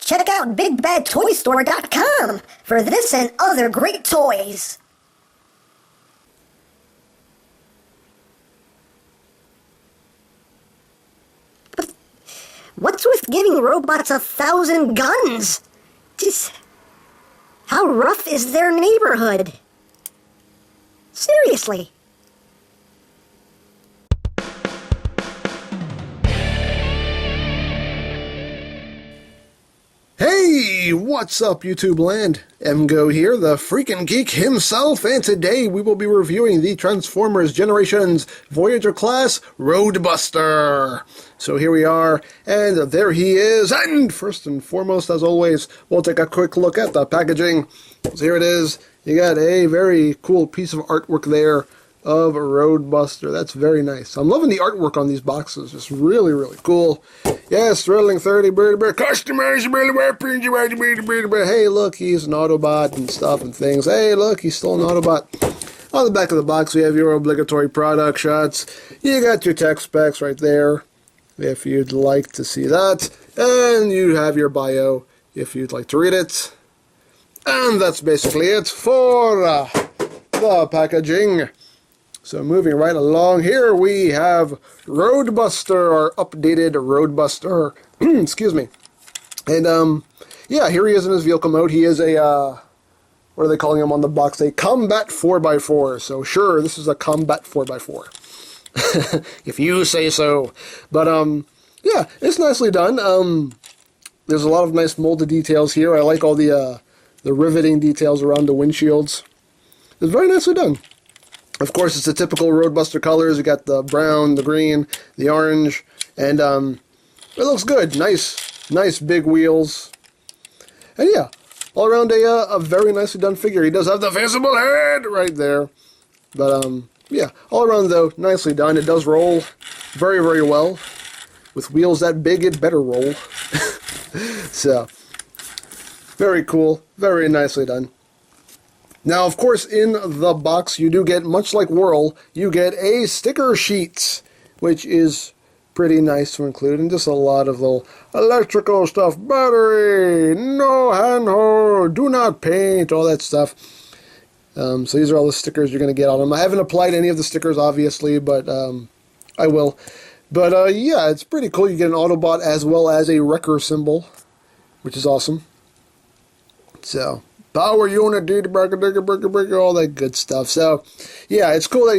Check out BigBadToyStore.com for this and other great toys. But what's with giving robots 1,000 guns? Just how rough is their neighborhood? Seriously. Hey, what's up YouTube land? EmGo here, the freaking geek himself, and today we will be reviewing the Transformers Generations Voyager class ROADBUSTER. So here we are, and there he is, and first and foremost, as always, we'll take a quick look at the packaging. So here it is. You got a very cool piece of artwork there of ROADBUSTER. That's very nice. I'm loving the artwork on these boxes. It's really, really cool. Yes, thrilling 30 customers. Hey, look, he's an Autobot and stuff and things. Hey, look, he's still an Autobot. On the back of the box, we have your obligatory product shots. You got your tech specs right there, if you'd like to see that. And you have your bio, if you'd like to read it. And that's basically it for the packaging. So moving right along, here we have ROADBUSTER, our updated ROADBUSTER. Excuse me. And, yeah, here he is in his vehicle mode. He is a, what are they calling him on the box? A combat 4x4. So sure, this is a combat 4x4. If you say so. But, yeah, it's nicely done. There's a lot of nice molded details here. I like all the riveting details around the windshields. It's very nicely done. Of course, it's the typical ROADBUSTER colors. You got the brown, the green, the orange, and it looks good. Nice big wheels. And yeah, all around a very nicely done figure. He does have the visible head right there. But yeah, all around though, nicely done. It does roll very, very well. With wheels that big, it better roll. So, very cool, very nicely done. Now, of course, in the box, you do get, much like Whirl, you get a sticker sheet, which is pretty nice to include, and just a lot of little electrical stuff, battery, no handhold, do not paint, all that stuff. So these are all the stickers you're going to get on them. I haven't applied any of the stickers, obviously, but I will. But, yeah, it's pretty cool. You get an Autobot as well as a Wrecker symbol, which is awesome. So, power unit, all that good stuff. So, yeah, it's cool that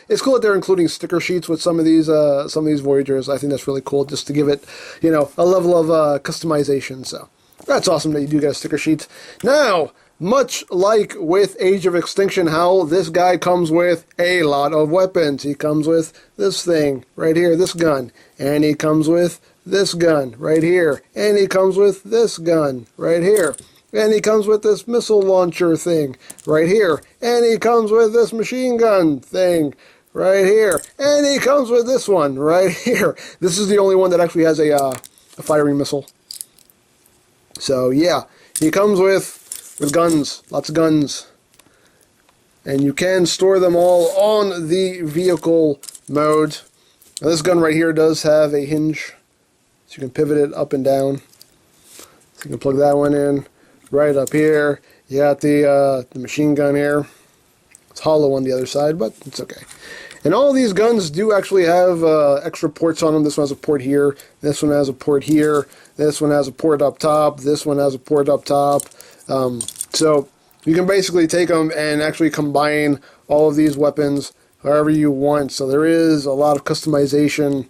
it's cool that they're including sticker sheets with some of these Voyagers. I think that's really cool, just to give it, a level of customization. So, that's awesome that you do get a sticker sheet. Now, much like with Age of Extinction, how this guy comes with a lot of weapons. He comes with this thing right here, this gun, and he comes with this gun right here, and he comes with this gun right here. And he comes with this missile launcher thing right here. And he comes with this machine gun thing right here. And he comes with this one right here. This is the only one that actually has a firing missile. So yeah, he comes with guns, lots of guns. And you can store them all on the vehicle mode. Now this gun right here does have a hinge, so you can pivot it up and down. So you can plug that one in. Right up here, you got the machine gun here. It's hollow on the other side, but it's okay. And all these guns do actually have extra ports on them. This one has a port here. This one has a port here. This one has a port up top. This one has a port up top. So you can basically take them and actually combine all of these weapons however you want. So there is a lot of customization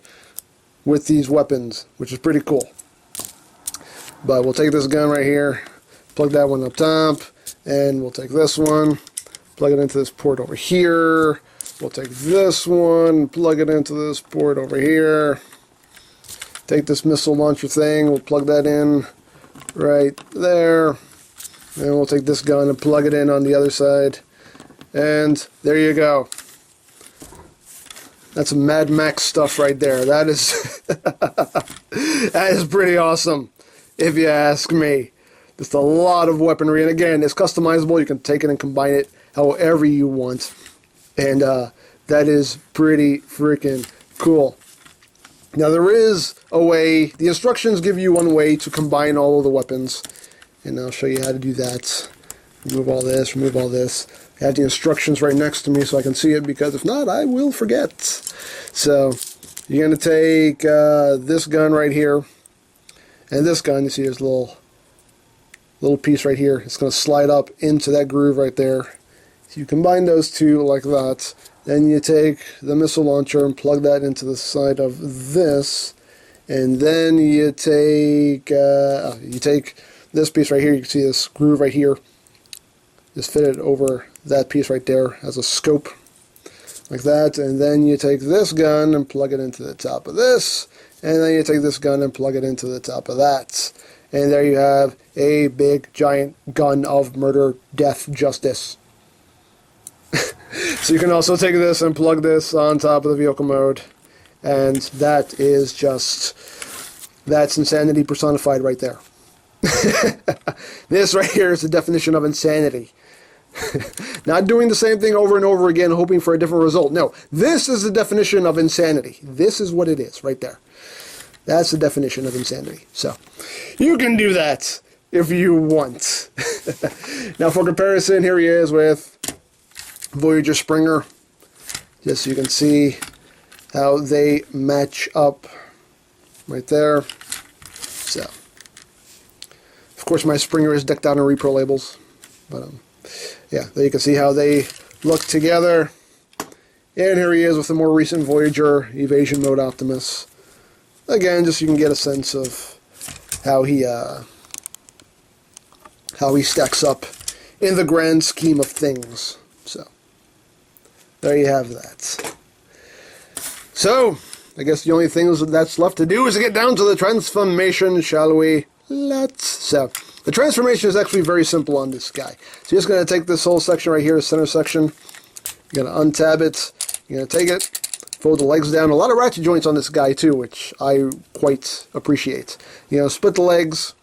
with these weapons, which is pretty cool. But we'll take this gun right here. Plug that one up top, and we'll take this one, plug it into this port over here. We'll take this one, plug it into this port over here. Take this missile launcher thing, we'll plug that in right there. And we'll take this gun and plug it in on the other side. And there you go. That's some Mad Max stuff right there. That is, that is pretty awesome, if you ask me. Just a lot of weaponry, and again, it's customizable. You can take it and combine it however you want, and that is pretty freaking cool. Now there is a way, the instructions give you one way to combine all of the weapons, and I'll show you how to do that. Remove all this, remove all this. I have the instructions right next to me so I can see it, because if not, I will forget. So, you're going to take this gun right here, and this gun, you see there's a little piece right here. It's going to slide up into that groove right there. So you combine those two like that. Then you take the missile launcher and plug that into the side of this, and then you take this piece right here. You can see this groove right here. Just fit it over that piece right there as a scope, like that. And then you take this gun and plug it into the top of this, and then you take this gun and plug it into the top of that. And there you have a big giant gun of murder, death, justice. So you can also take this and plug this on top of the vehicle mode, and that is that's insanity personified right there. This right here is the definition of insanity. Not doing the same thing over and over again hoping for a different result. No, this is the definition of insanity. This is what it is right there. That's the definition of insanity. So you can do that if you want. Now for comparison, here he is with Voyager Springer, just so you can see how they match up right there. So, of course, my Springer is decked out in repro labels, but yeah, there you can see how they look together. And here he is with the more recent Voyager Evasion Mode Optimus. Again, just so you can get a sense of how he stacks up in the grand scheme of things. So, there you have that. So, I guess the only thing that's left to do is to get down to the transformation, shall we? Let's. So, the transformation is actually very simple on this guy. So, you're just going to take this whole section right here, the center section. You're going to untab it. You're going to take it, fold the legs down. A lot of ratchet joints on this guy, too, which I quite appreciate. You're going to split the legs.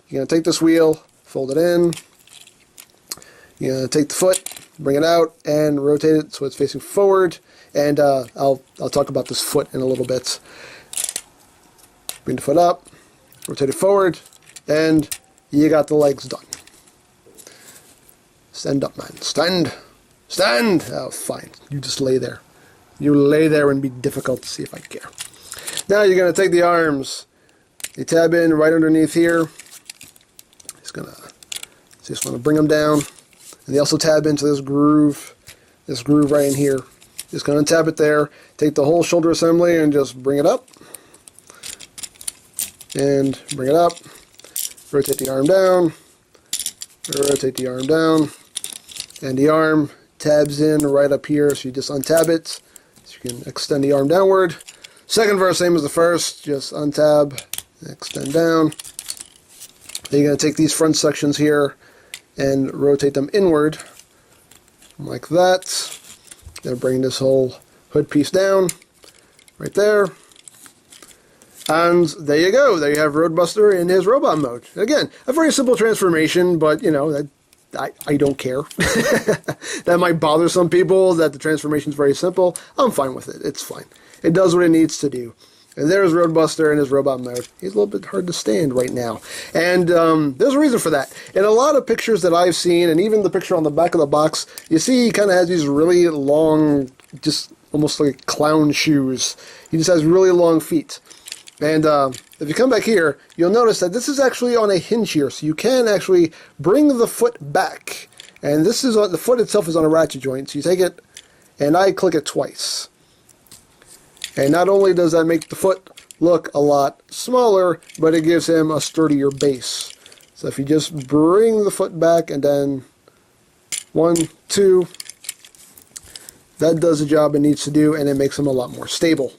You're going to take this wheel, fold it in. You're going to take the foot, bring it out, and rotate it so it's facing forward. And I'll talk about this foot in a little bit. Bring the foot up, rotate it forward, and you got the legs done. Stand up, man. Stand! Stand! Oh, fine. You just lay there. You lay there and be difficult to see if I care. Now you're going to take the arms. You tab in right underneath here. Just want to bring them down. And they also tab into this groove right in here. Just going to tap it there. Take the whole shoulder assembly and just bring it up. And bring it up. Rotate the arm down. Rotate the arm down. And the arm tabs in right up here. So you just untab it. So you can extend the arm downward. Second verse, same as the first. Just untab, extend down. Then you're going to take these front sections here and rotate them inward like that. Then bring this whole hood piece down right there. And there you go. There you have ROADBUSTER in his robot mode. Again, a very simple transformation, but you know, I don't care. That might bother some people that the transformation is very simple. I'm fine with it. It's fine. It does what it needs to do. And there's ROADBUSTER in his robot mode. He's a little bit hard to stand right now. And there's a reason for that. In a lot of pictures that I've seen, and even the picture on the back of the box, you see he kind of has these really long, just almost like clown shoes. He just has really long feet. And if you come back here, you'll notice that this is actually on a hinge here. So you can actually bring the foot back. And this is on, the foot itself is on a ratchet joint. So you take it, and I click it twice. And not only does that make the foot look a lot smaller, but it gives him a sturdier base. So if you just bring the foot back and then 1, 2, that does the job it needs to do, and it makes him a lot more stable.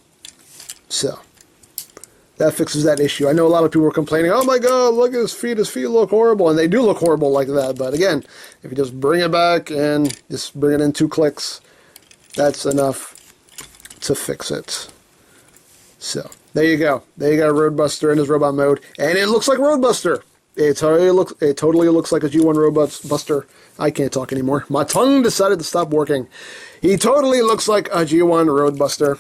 So that fixes that issue. I know a lot of people are complaining, oh my god, look at his feet look horrible, and they do look horrible like that, but again, if you just bring it back and just bring it in 2 clicks, that's enough to fix it. So there you go. There you got ROADBUSTER in his robot mode, and it looks like ROADBUSTER. It totally looks like a G1 ROADBUSTER. I can't talk anymore. My tongue decided to stop working. He totally looks like a G1 ROADBUSTER.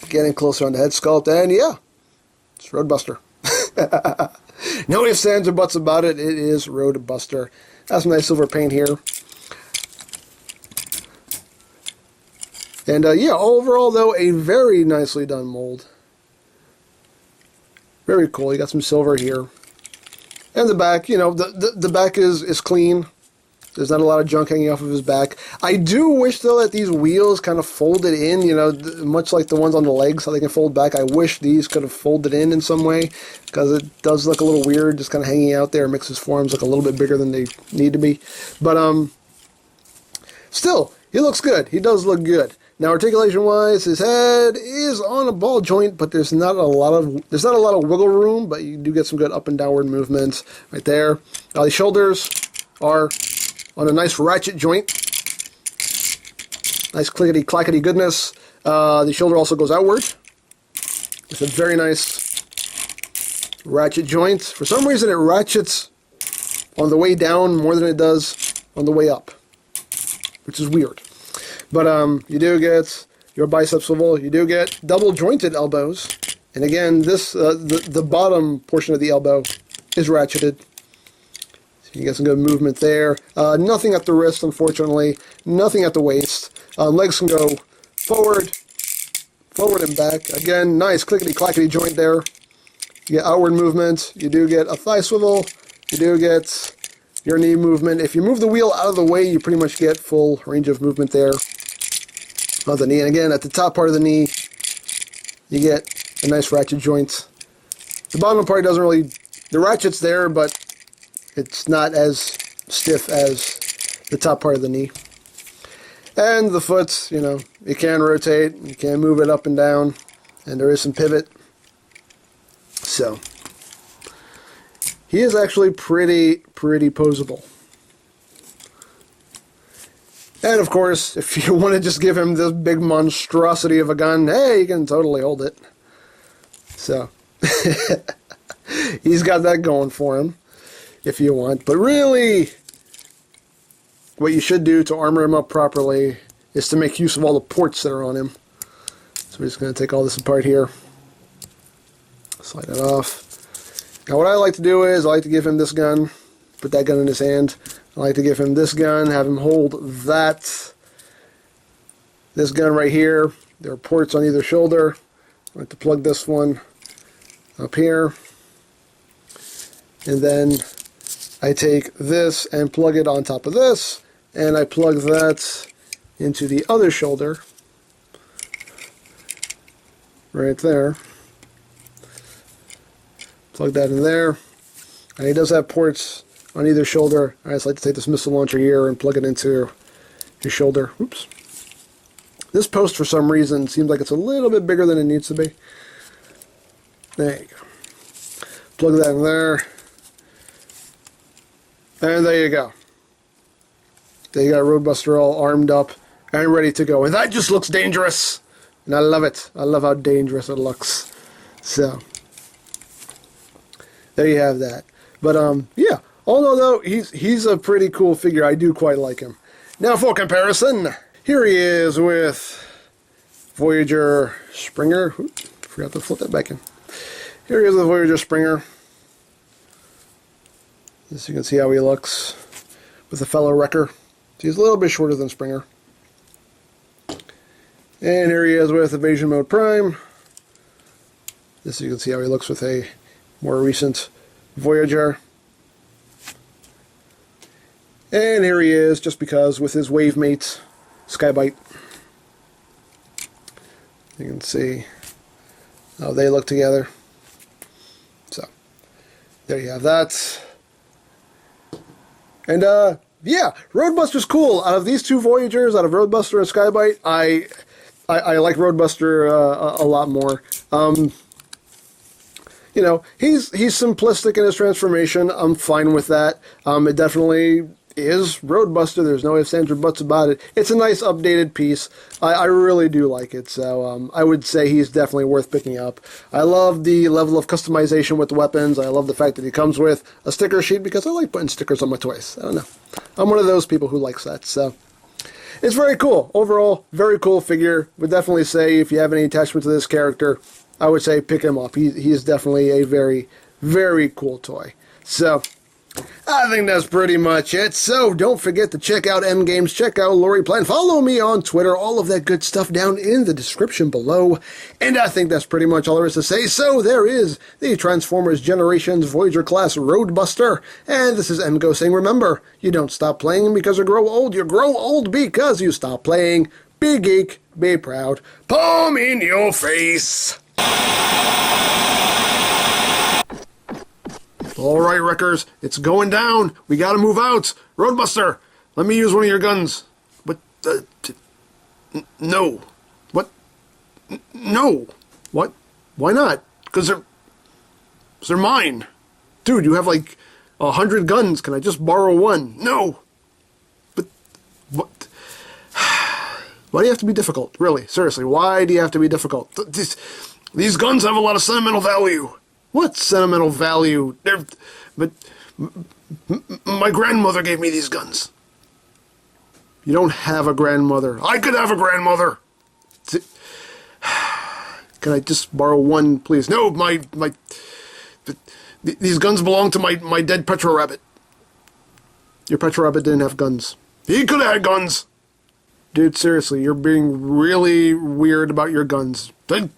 Getting closer on the head sculpt, and yeah, it's ROADBUSTER. No ifs, ands, or buts about it. It is ROADBUSTER. Has some nice silver paint here. And yeah, overall though, a very nicely done mold. Very cool. You got some silver here. And the back, you know, the back is clean. There's not a lot of junk hanging off of his back. I do wish, though, that these wheels kind of folded in, you know, much like the ones on the legs, how they can fold back. I wish these could have folded in some way, because it does look a little weird, just kind of hanging out there. It makes his forms look a little bit bigger than they need to be. But, still, he looks good. He does look good. Now, articulation-wise, his head is on a ball joint, but there's not a lot of wiggle room, but you do get some good up and downward movements right there. Now, the shoulders are on a nice ratchet joint. Nice clickety-clackety goodness. The shoulder also goes outward. It's a very nice ratchet joint. For some reason, it ratchets on the way down more than it does on the way up, which is weird. But you do get your bicep swivel. You do get double jointed elbows. And again, this the bottom portion of the elbow is ratcheted. You get some good movement there. Nothing at the wrist, unfortunately. Nothing at the waist. Legs can go forward and back. Again, nice clickety-clackety joint there. You get outward movement. You do get a thigh swivel. You do get your knee movement. If you move the wheel out of the way, you pretty much get full range of movement there of the knee. And again, at the top part of the knee, you get a nice ratchet joint. The bottom part doesn't really... The ratchet's there, but it's not as stiff as the top part of the knee. And the foot, you know, you can rotate, you can move it up and down, and there is some pivot. So, he is actually pretty poseable. And of course, if you want to just give him this big monstrosity of a gun, hey, you can totally hold it. So, he's got that going for him, if you want. But really, what you should do to armor him up properly is to make use of all the ports that are on him. So we're just going to take all this apart here. Slide it off. Now what I like to do is I like to give him this gun, put that gun in his hand. I like to give him this gun, have him hold this gun right here. There are ports on either shoulder. I like to plug this one up here. And then I take this and plug it on top of this, and I plug that into the other shoulder, right there. Plug that in there, and he does have ports on either shoulder. I just like to take this missile launcher here and plug it into his shoulder. Oops. This post, for some reason, seems like it's a little bit bigger than it needs to be. There you go. Plug that in there. And there you go. There you got ROADBUSTER all armed up and ready to go. And that just looks dangerous. And I love it. I love how dangerous it looks. So, there you have that. But, yeah. Although, though, he's a pretty cool figure. I do quite like him. Now, for comparison, here he is with Voyager Springer. Oops, forgot to flip that back in. Here he is with Voyager Springer. As you can see how he looks with a fellow wrecker. He's a little bit shorter than Springer. And here he is with Evasion Mode Prime. As you can see how he looks with a more recent Voyager. And here he is, just because, with his wave mate, Skybite. You can see how they look together. So, there you have that. And, yeah, ROADBUSTER's cool. Out of these two Voyagers, out of ROADBUSTER and Skybite, I like ROADBUSTER a lot more. You know, he's simplistic in his transformation. I'm fine with that. It definitely is ROADBUSTER. There's no ifs, ands, or buts about it. It's a nice updated piece. I really do like it, so I would say he's definitely worth picking up. I love the level of customization with the weapons. I love the fact that he comes with a sticker sheet, because I like putting stickers on my toys. I don't know. I'm one of those people who likes that, so. it's very cool. Overall, very cool figure. Would definitely say if you have any attachment to this character, I would say pick him up. He is definitely a very, very cool toy. So, I think that's pretty much it. So, don't forget to check out EmGames, check out Lori Plan, follow me on Twitter, all of that good stuff down in the description below. And I think that's pretty much all there is to say. So, there is the Transformers Generations Voyager class ROADBUSTER. And this is EmGo saying, remember, you don't stop playing because you grow old because you stop playing. Be geek, be proud, palm in your face. All right, Wreckers, it's going down. We gotta move out. ROADBUSTER, let me use one of your guns. What? No. What? No. What? Why not? Because they're mine. Dude, you have like 100 guns. Can I just borrow one? No. But what? Why do you have to be difficult? Really, seriously, why do you have to be difficult? These guns have a lot of sentimental value. What sentimental value? But my grandmother gave me these guns. You don't have a grandmother. I could have a grandmother. Can I just borrow one, please? No, these guns belong to my dead Petro Rabbit. Your Petro Rabbit didn't have guns. He could have had guns. Dude, seriously, you're being really weird about your guns. They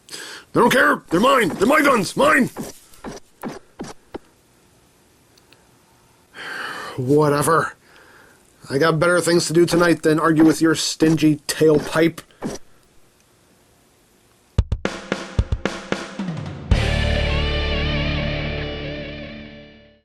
don't care. They're mine. They're my guns. Mine. Whatever. I got better things to do tonight than argue with your stingy tailpipe.